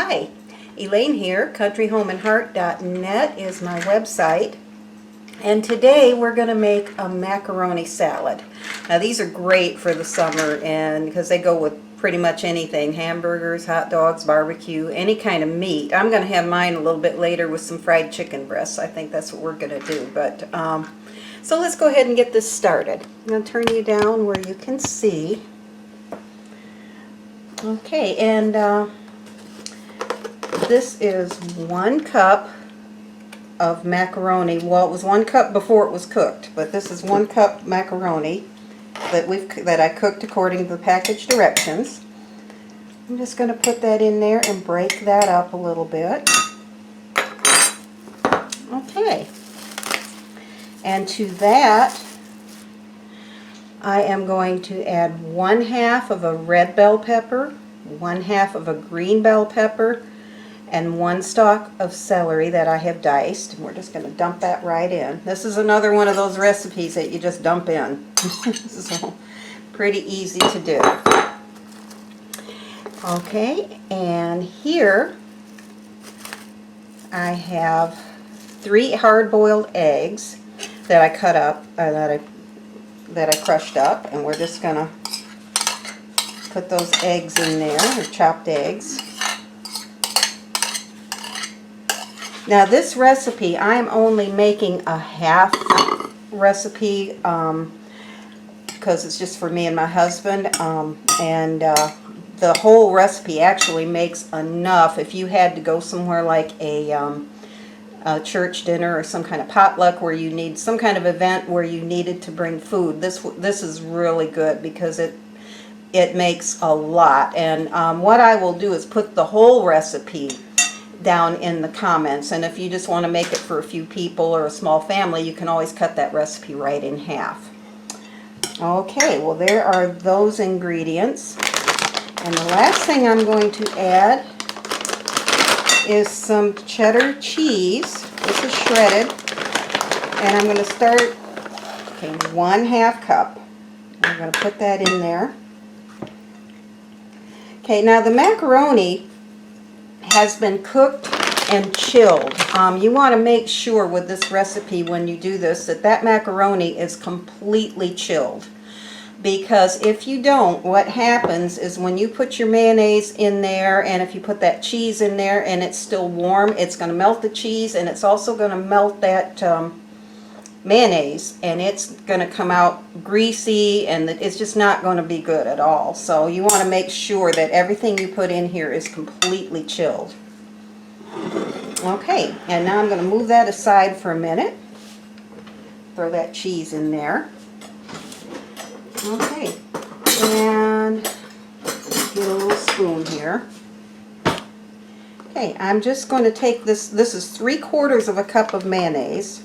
Hi, Elaine here. countryhomeandheart.net is my website. And today we're going to make a macaroni salad. Now these are great for the summer and because they go with pretty much anything, hamburgers, hot dogs, barbecue, any kind of meat. I'm going to have mine a little bit later with some fried chicken breasts. I think that's what we're going to do. But so let's go ahead and get this started. I'm going to turn you down where you can see. Okay, and this is 1 cup of macaroni. Well, it was 1 cup before it was cooked, but this is 1 cup macaroni that I cooked according to the package directions. I'm just going to put that in there and break that up a little bit. Okay. And to that, I am going to add 1/2 of a red bell pepper, 1/2 of a green bell pepper, and 1 stalk of celery that I have diced. We're just going to dump that right in. This is another one of those recipes that you just dump in. So pretty easy to do. Okay, and here I have 3 hard-boiled eggs that I cut up, that I crushed up, and we're just going to put those eggs in there, or chopped eggs. Now this recipe, I'm only making a half recipe because it's just for me and my husband, the whole recipe actually makes enough if you had to go somewhere like a church dinner or some kind of potluck where you need some kind of event where you needed to bring food. This is really good because it makes a lot. And what I will do is put the whole recipe down in the comments, and if you just want to make it for a few people or a small family, you can always cut that recipe right in half. Okay, well there are those ingredients, and the last thing I'm going to add is some cheddar cheese. This is shredded, and I'm going to start, okay, 1/2 cup. I'm going to put that in there. Okay, now the macaroni has been cooked and chilled. You want to make sure with this recipe when you do this that macaroni is completely chilled, because if you don't, what happens is when you put your mayonnaise in there, and if you put that cheese in there and it's still warm, it's going to melt the cheese, and it's also going to melt that mayonnaise, and it's going to come out greasy, and it's just not going to be good at all. So you want to make sure that everything you put in here is completely chilled. Okay, and now I'm going to move that aside for a minute. Throw that cheese in there. Okay, and get a little spoon here. Okay, I'm just going to take this. This is 3/4 cup of mayonnaise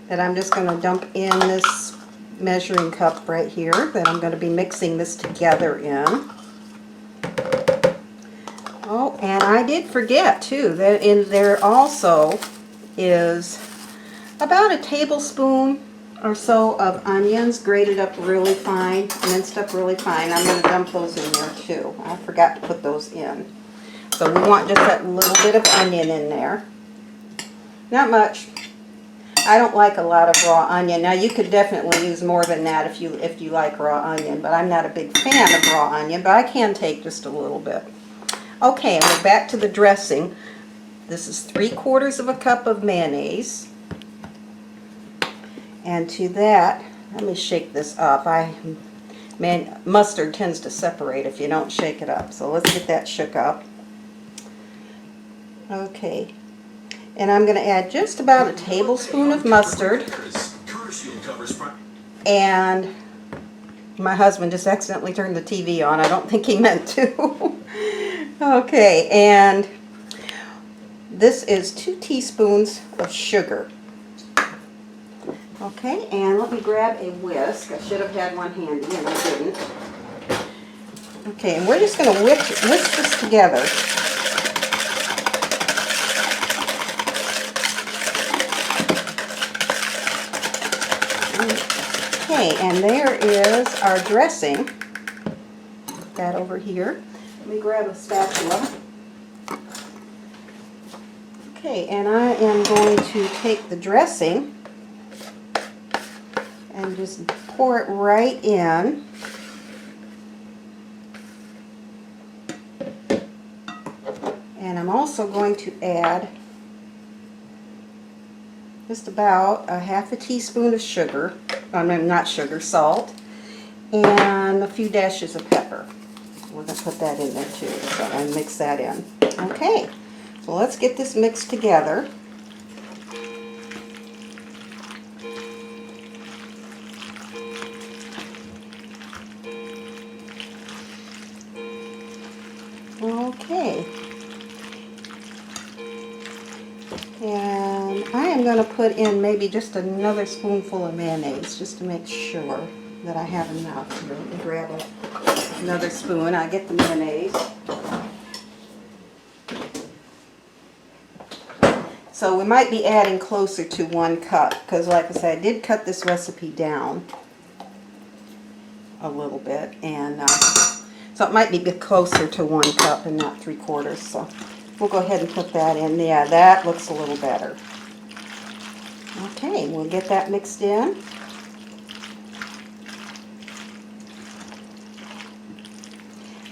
that I'm just going to dump in this measuring cup right here that I'm going to be mixing this together in. Oh, and I did forget too that in there also is about a tablespoon or so of onions grated up really fine, minced up really fine. I'm going to dump those in there too. I forgot to put those in. So we want just that little bit of onion in there. Not much. I don't like a lot of raw onion. Now you could definitely use more than that if you like raw onion, but I'm not a big fan of raw onion, but I can take just a little bit. Okay, and we're back to the dressing. This is 3/4 cup of mayonnaise. And to that, let me shake this up. Mustard tends to separate if you don't shake it up. So let's get that shook up. Okay. And I'm going to add just about a tablespoon of mustard. And my husband just accidentally turned the TV on. I don't think he meant to. Okay, and this is 2 teaspoons of sugar. Okay, and let me grab a whisk. I should have had one handy and I didn't. Okay, and we're just going to whisk this together. Okay, and there is our dressing. Put that over here. Let me grab a spatula. Okay, and I am going to take the dressing and just pour it right in. And I'm also going to add just about a half a teaspoon of sugar, I mean not sugar, salt, and a few dashes of pepper. We're going to put that in there too, so and mix that in. Okay, so let's get this mixed together. Okay, and I am going to put in maybe just another spoonful of mayonnaise just to make sure that I have enough. Here, let me grab another spoon. I'll get the mayonnaise. So we might be adding closer to 1 cup because, like I said, I did cut this recipe down a little bit, and so it might be closer to 1 cup and not 3/4. So we'll go ahead and put that in. Yeah, that looks a little better. Okay, we'll get that mixed in.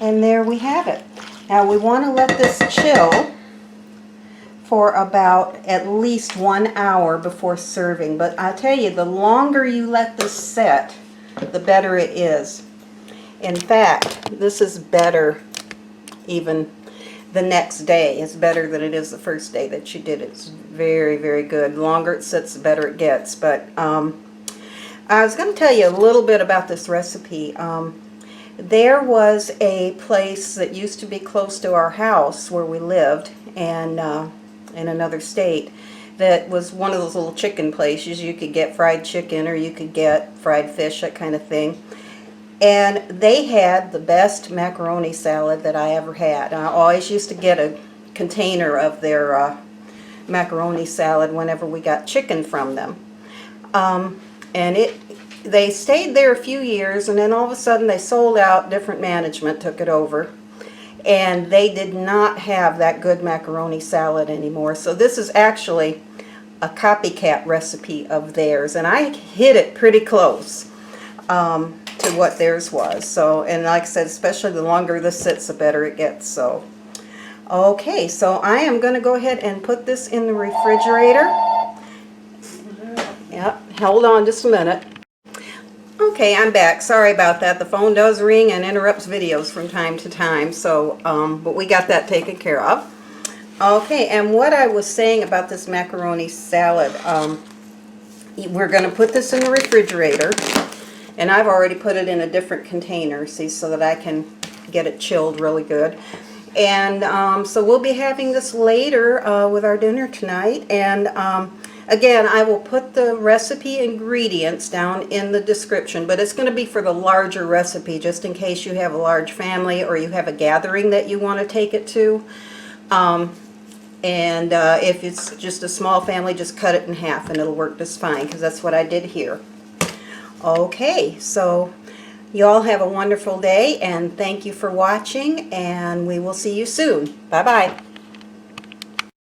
And there we have it. Now we want to let this chill for about at least 1 hour before serving. But I'll tell you, the longer you let this set, the better it is. In fact, this is better even the next day. It's better than it is the first day that you did it. It's very, very good. The longer it sits, the better it gets. But I was going to tell you a little bit about this recipe. There was a place that used to be close to our house where we lived, and in another state, that was one of those little chicken places. You could get fried chicken or you could get fried fish, that kind of thing. And they had the best macaroni salad that I ever had. I always used to get a container of their macaroni salad whenever we got chicken from them. And they stayed there a few years, and then all of a sudden they sold out. Different management took it over, and they did not have that good macaroni salad anymore. So this is actually a copycat recipe of theirs, and I hit it pretty close to what theirs was. So, and like I said, especially the longer this sits, the better it gets. So okay, so I am going to go ahead and put this in the refrigerator. Yep, hold on just a minute. Okay, I'm back. Sorry about that. The phone does ring and interrupts videos from time to time, so but we got that taken care of. Okay, and what I was saying about this macaroni salad, we're going to put this in the refrigerator, and I've already put it in a different container, see, so that I can get it chilled really good. And so we'll be having this later with our dinner tonight, and again, I will put the recipe ingredients down in the description, but it's going to be for the larger recipe, just in case you have a large family or you have a gathering that you want to take it to. And if it's just a small family, just cut it in half and it'll work just fine, because that's what I did here. Okay, so you all have a wonderful day, and thank you for watching, and we will see you soon. Bye-bye.